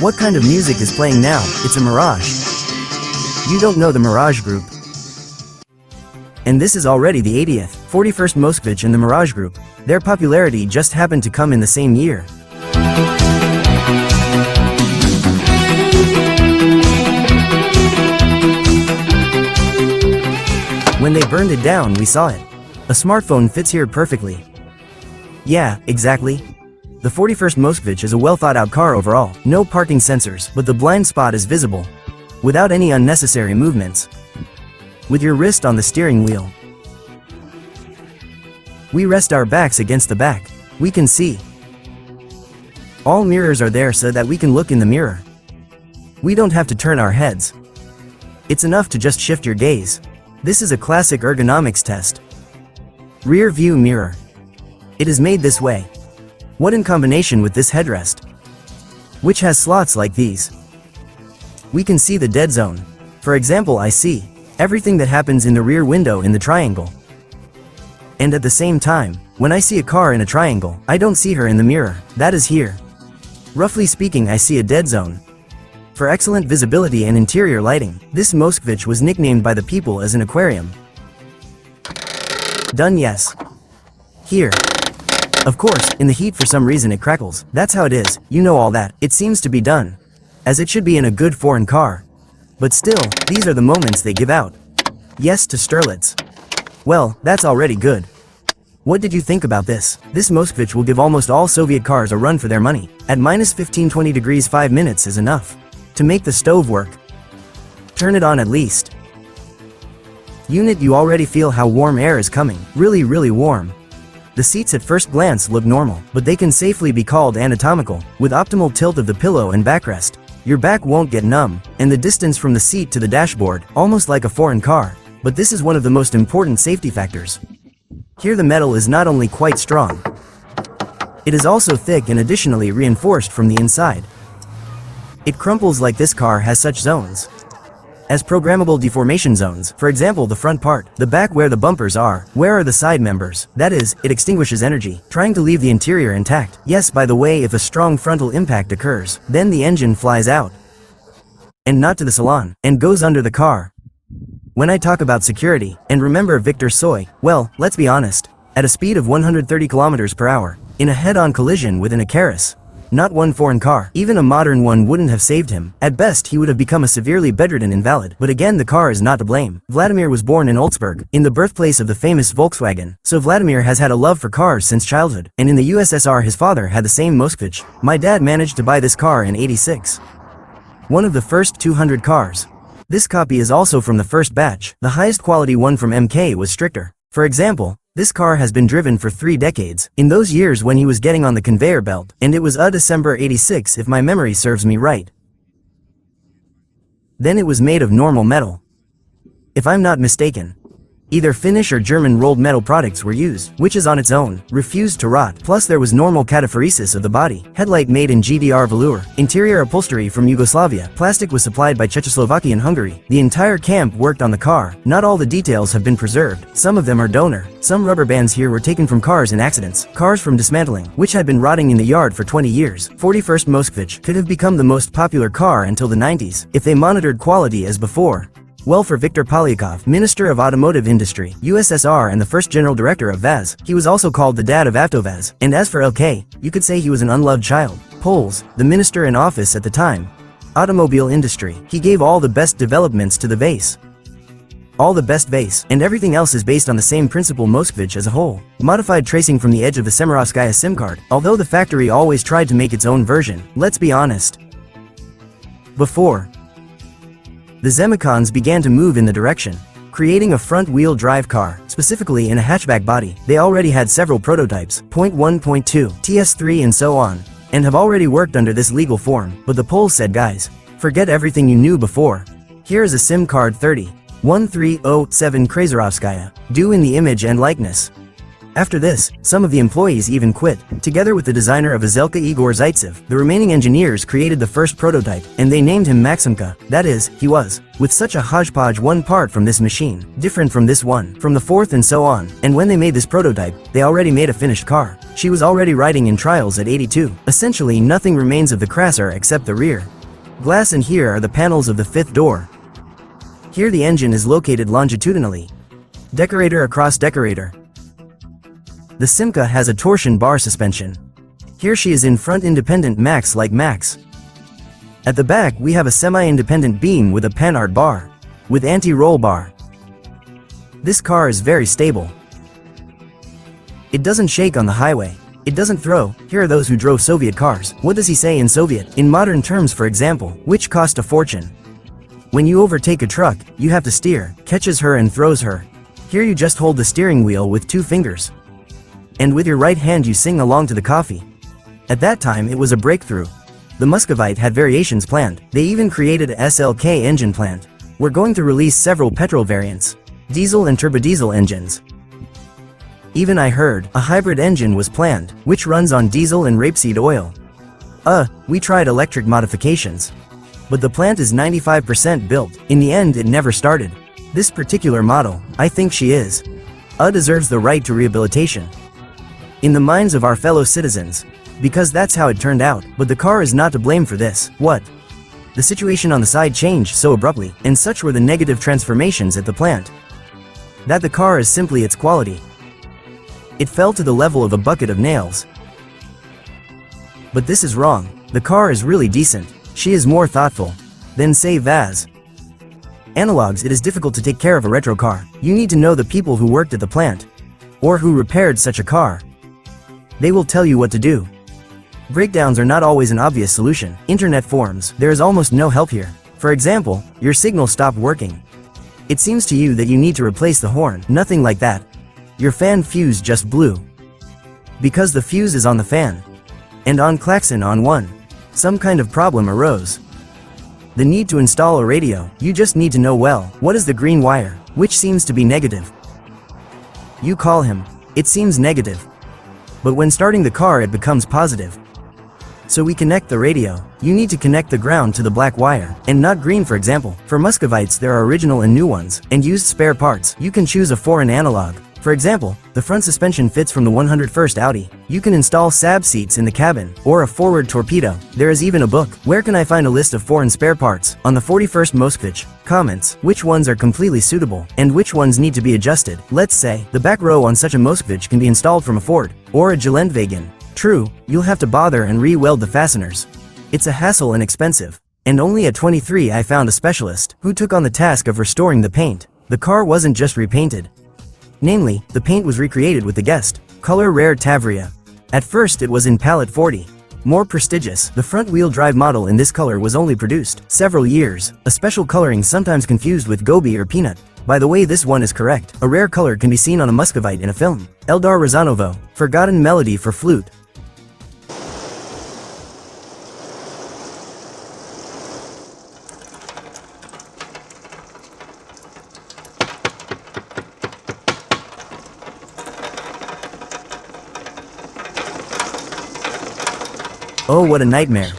What kind of music is playing now? It's a Mirage. You don't know the Mirage Group. And this is already the 80th, 41st Moskvich in the Mirage Group. Their popularity just happened to come in the same year. When they burned it down, we saw it. A smartphone fits here perfectly. Yeah, exactly. The 41st Moskvich is a well-thought-out car overall. No parking sensors, but the blind spot is visible, without any unnecessary movements. With your wrist on the steering wheel, we rest our backs against the back. We can see. All mirrors are there so that we can look in the mirror. We don't have to turn our heads. It's enough to just shift your gaze. This is a classic ergonomics test. Rear view mirror. It is made this way. What in combination with this headrest, which has slots like these? We can see the dead zone. For example, I see everything that happens in the rear window in the triangle. And at the same time, when I see a car in a triangle, I don't see her in the mirror. That is here. Roughly speaking, I see a dead zone. For excellent visibility and interior lighting, this Moskvich was nicknamed by the people as an aquarium. Done, yes. Here. Of course, in the heat for some reason it crackles. That's how it is, you know all that. It seems to be done, as it should be in a good foreign car. But still, these are the moments they give out. Yes to Sterlitz. Well, that's already good. What did you think about this? This Moskvich will give almost all Soviet cars a run for their money. At minus 15-20 degrees 5 minutes is enough to make the stove work. Turn it on at least. Unit, you already feel how warm air is coming. Really, really warm. The seats at first glance look normal, but they can safely be called anatomical. With optimal tilt of the pillow and backrest, your back won't get numb, and the distance from the seat to the dashboard, almost like a foreign car. But this is one of the most important safety factors. Here the metal is not only quite strong, it is also thick and additionally reinforced from the inside. It crumples like this car has such zones as programmable deformation zones. For example, the front part, the back where the bumpers are. Where are the side members? That is, it extinguishes energy, trying to leave the interior intact. Yes, by the way, if a strong frontal impact occurs, then the engine flies out. And not to the salon, and goes under the car. When I talk about security, and remember Victor Tsoi, well, let's be honest, at a speed of 130 kilometers per hour, in a head-on collision with an Icarus, not one foreign car, even a modern one wouldn't have saved him. At best, he would have become a severely bedridden invalid. But again, the car is not to blame. Vladimir was born in Oldsburg, in the birthplace of the famous Volkswagen. So Vladimir has had a love for cars since childhood. And in the USSR, his father had the same Moskvich. My dad managed to buy this car in '86. One of the first 200 cars. This copy is also from the first batch. The highest quality one from MK was stricter. For example, this car has been driven for 3 decades, in those years when he was getting on the conveyor belt, and it was December '86 if my memory serves me right. Then it was made of normal metal. If I'm not mistaken. Either Finnish or German rolled metal products were used, which is on its own, refused to rot. Plus there was normal cataphoresis of the body. Headlight made in GDR velour. Interior upholstery from Yugoslavia. Plastic was supplied by Czechoslovakia and Hungary. The entire camp worked on the car. Not all the details have been preserved. Some of them are donor. Some rubber bands here were taken from cars in accidents. Cars from dismantling, which had been rotting in the yard for 20 years. 41st Moskvich could have become the most popular car until the 90s, if they monitored quality as before. Well, for Viktor Polyakov, Minister of Automotive Industry, USSR, and the first General Director of VAZ, he was also called the dad of Avtovaz. And as for LK, you could say he was an unloved child. Poles, the minister in office at the time. Automobile industry, he gave all the best developments to the VAS. All the best VAS, and everything else is based on the same principle Moskvich as a whole. Modified tracing from the edge of the Semirovskaya SIM card, although the factory always tried to make its own version. Let's be honest. Before the Zemicons began to move in the direction, creating a front-wheel drive car, specifically in a hatchback body. They already had several prototypes, Point 1, Point 2, TS3 and so on, and have already worked under this legal form. But the Poles said, guys, forget everything you knew before. Here is a SIM card 30. 1307 Krasarovskaya, due in the image and likeness. After this, some of the employees even quit. Together with the designer of Azelka Igor Zaitsev, the remaining engineers created the first prototype, and they named him Maximka, that is, he was. With such a hodgepodge, one part from this machine, different from this one, from the fourth and so on, and when they made this prototype, they already made a finished car. She was already riding in trials at 82. Essentially, nothing remains of the Crasser except the rear glass, and here are the panels of the fifth door. Here the engine is located longitudinally. Decorator across decorator. The Simca has a torsion bar suspension. Here she is in front independent max like max. At the back we have a semi-independent beam with a panhard bar. With anti-roll bar. This car is very stable. It doesn't shake on the highway. It doesn't throw. Here are those who drove Soviet cars. What does he say in Soviet? In modern terms, for example, which cost a fortune. When you overtake a truck, you have to steer, catches her and throws her. Here you just hold the steering wheel with 2 fingers. And with your right hand you sing along to the coffee. At that time it was a breakthrough. The Muscovite had variations planned. They even created a SLK engine plant. We're going to release several petrol variants. Diesel and turbodiesel engines. Even I heard, a hybrid engine was planned, which runs on diesel and rapeseed oil. We tried electric modifications. But the plant is 95% built. In the end it never started. This particular model, I think she is. Deserves the right to rehabilitation. In the minds of our fellow citizens. Because that's how it turned out, but the car is not to blame for this. What? The situation on the side changed so abruptly, and such were the negative transformations at the plant, that the car is simply its quality. It fell to the level of a bucket of nails. But this is wrong. The car is really decent. She is more thoughtful than, say, Vaz. Analogs. It is difficult to take care of a retro car. You need to know the people who worked at the plant, or who repaired such a car. They will tell you what to do. Breakdowns are not always an obvious solution. Internet forums, there is almost no help here. For example, your signal stopped working. It seems to you that you need to replace the horn. Nothing like that. Your fan fuse just blew. Because the fuse is on the fan. And on klaxon on one. Some kind of problem arose. The need to install a radio. You just need to know well, what is the green wire, which seems to be negative. You call him. It seems negative. But when starting the car it becomes positive. So we connect the radio. You need to connect the ground to the black wire, and not green, for example. For Muscovites there are original and new ones, and used spare parts. You can choose a foreign analog. For example, the front suspension fits from the 101st Audi. You can install Saab seats in the cabin, or a forward torpedo. There is even a book. Where can I find a list of foreign spare parts? On the 41st Moskvich. Comments. Which ones are completely suitable, and which ones need to be adjusted? Let's say, the back row on such a Moskvich can be installed from a Ford, or a Geländewagen. True, you'll have to bother and re-weld the fasteners. It's a hassle and expensive. And only at 23 I found a specialist, who took on the task of restoring the paint. The car wasn't just repainted. Namely, the paint was recreated with the guest color Rare Tavria. At first it was in palette 40. More prestigious, the front-wheel drive model in this color was only produced several years. A special coloring sometimes confused with Gobi or Peanut. By the way, this one is correct. A rare color can be seen on a Muscovite in a film. Eldar Rozanovo, Forgotten Melody for Flute. Oh, what a nightmare.